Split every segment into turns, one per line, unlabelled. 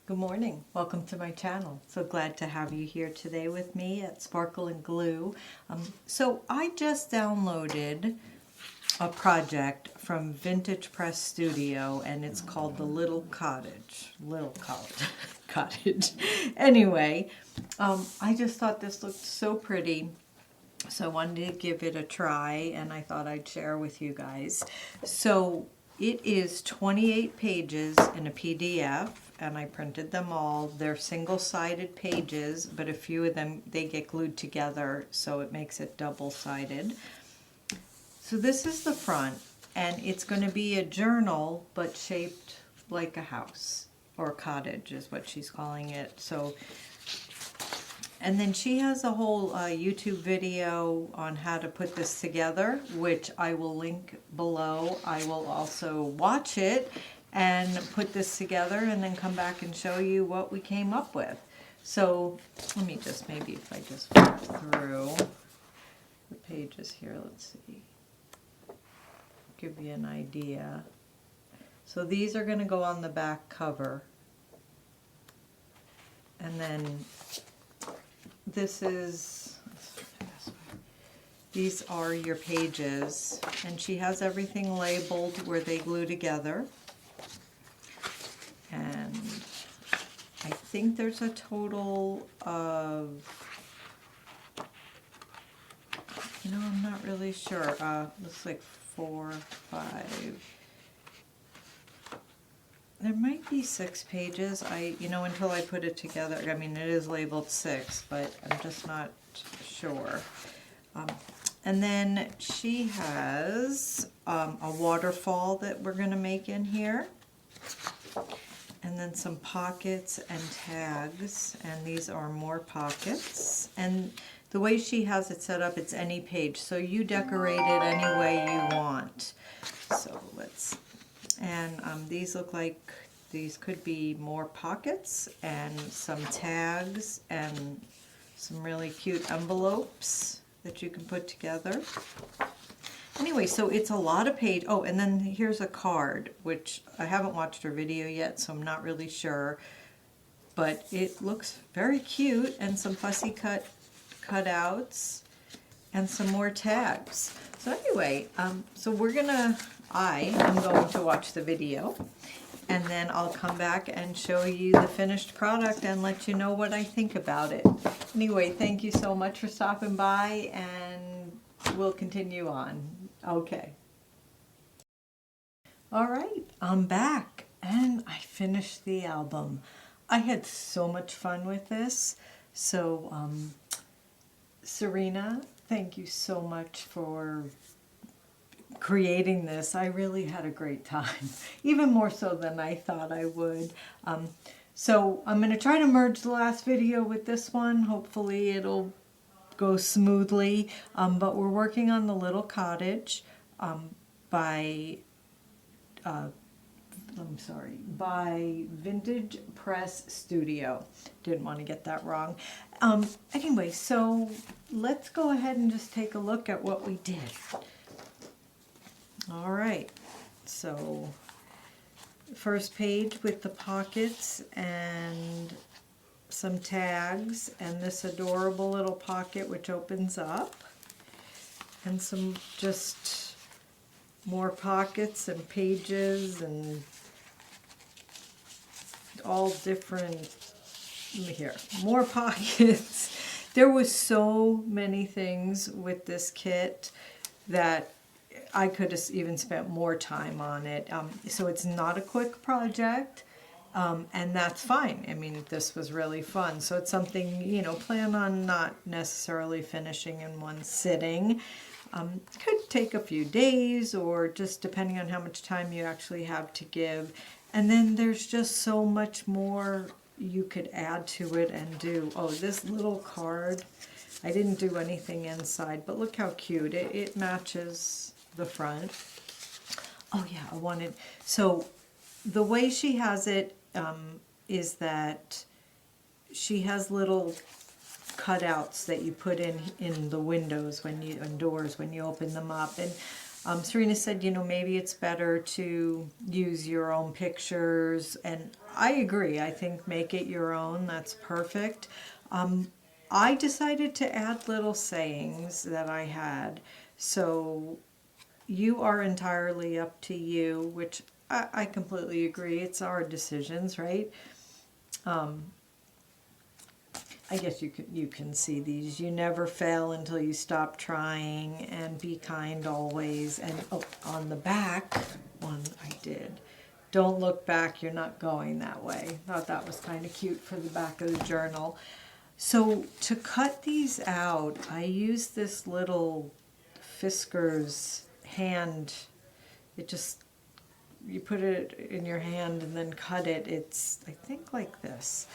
Good morning. Welcome to my channel. So glad to have you here today with me at Sparkle and Glue. So I just downloaded a project from Vintage Press Studio and it's called the Little Cottage. Cottage. Anyway, I just thought this looked so pretty. So I wanted to give it a try and I thought I'd share with you guys. So it is 28 pages in a PDF and I printed them all. They're single-sided pages, but a few of them, they get glued together, so it makes it double-sided. So this is the front, and it's going to be a journal, but shaped like a house, or cottage is what she's calling it. So, and then she has a whole YouTube video on how to put this together, which I will link below. I will also watch it and put this together and then come back and show you what we came up with. So let me just, maybe if I just flip through the pages here, let's see, give you an idea. So these are going to go on the back cover, and then this is, these are your pages, and she has everything labeled where they glue together. And I think there's a total of, I'm not really sure. Looks like 4, 5. There might be 6 pages. Until I put it together, I mean, it is labeled 6, but I'm just not sure. And then she has a waterfall that we're going to make in here. And then some pockets and tags, and these are more pockets. And the way she has it set up, it's any page, so you decorate it any way you want. So and these look like these could be more pockets and some tags and some really cute envelopes that you can put together. Anyway, so it's a lot of page. Oh, and then here's a card, which I haven't watched her video yet, so I'm not really sure. But it looks very cute, and some fussy cutouts, and some more tags. So anyway, so I am going to watch the video, and then I'll come back and show you the finished product and let you know what I think about it. Anyway, thank you so much for stopping by, and we'll continue on. Okay. All right, I'm back and I finished the album. I had so much fun with this. So, Sarina, thank you so much for creating this. I really had a great time, even more so than I thought I would. So I'm going to try to merge the last video with this one. Hopefully it'll go smoothly, but we're working on the Little Cottage by Vintage Press Studio. Didn't want to get that wrong. Anyway, so let's go ahead and just take a look at what we did. All right, so first page with the pockets and some tags, and this adorable little pocket which opens up, and some just more pockets and pages and all different, here, more pockets. There was so many things with this kit that I could have even spent more time on it. So it's not a quick project. And that's fine. I mean, this was really fun. So it's something, plan on not necessarily finishing in one sitting. It could take a few days, or just depending on how much time you actually have to give. And then there's just so much more you could add to it and do. Oh, this little card, I didn't do anything inside, but look how cute. It matches the front. Oh yeah, so the way she has it, is that she has little cutouts that you put in the windows and doors when you open them up, and Sarina said, you know, maybe it's better to use your own pictures, and I agree. I think make it your own. That's perfect. I decided to add little sayings that I had, so you are entirely up to you, which I completely agree. It's our decisions, right? I guess you can see these. You never fail until you stop trying, and be kind always. And oh, on the back one I did. Don't look back, you're not going that way. Thought that was kind of cute for the back of the journal. So to cut these out, I used this little Fisker's hand. It just, you put it in your hand and then cut it. It's, I think, like this.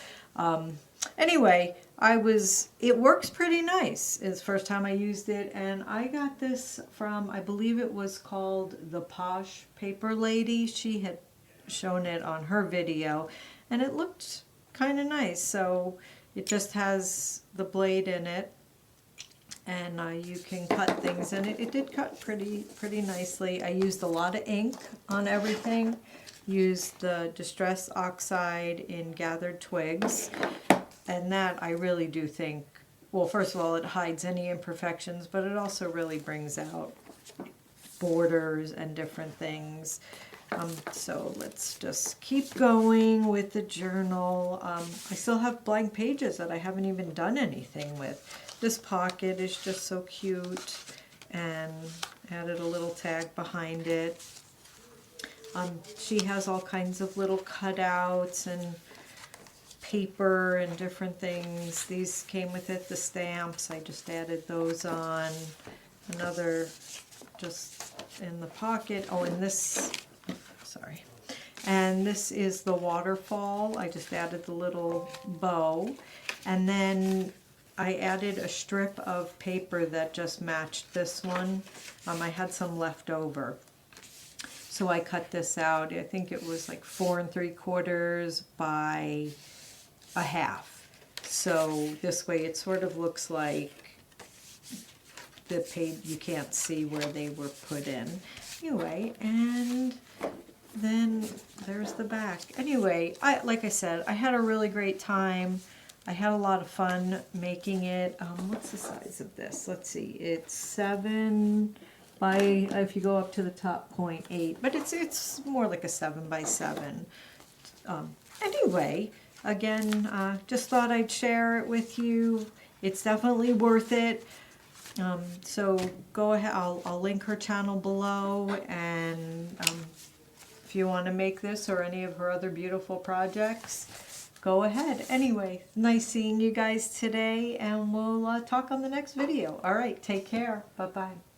Anyway, it works pretty nice. It's the first time I used it, and I got this from, I believe it was called the Posh Paper Lady. She had shown it on her video, and it looked kind of nice. So it just has the blade in it, and you can cut things in it. It did cut pretty nicely. I used a lot of ink on everything. Used the Distress Oxide in Gathered Twigs, and that I really do think, well, first of all, it hides any imperfections, but it also really brings out borders and different things. So let's just keep going with the journal. I still have blank pages that I haven't even done anything with. This pocket is just so cute, and added a little tag behind it. She has all kinds of little cutouts and paper and different things. These came with it, the stamps. I just added those on. Another just in the pocket. Oh, and this, sorry. And this is the waterfall. I just added the little bow. And then I added a strip of paper that just matched this one. I had some left over. So I cut this out. I think it was like 4 3/4 by a half. So this way it sort of looks like the page, you can't see where they were put in. Anyway, and then there's the back. Anyway, like I said, I had a really great time. I had a lot of fun making it. What's the size of this? Let's see. It's 7 by, if you go up to the top, 0.8, but it's more like a 7 by 7. Anyway, again, just thought I'd share it with you. It's definitely worth it. So go ahead. I'll link her channel below, and if you want to make this or any of her other beautiful projects, go ahead. Anyway, nice seeing you guys today, and we'll talk on the next video. All right, take care. Bye-bye.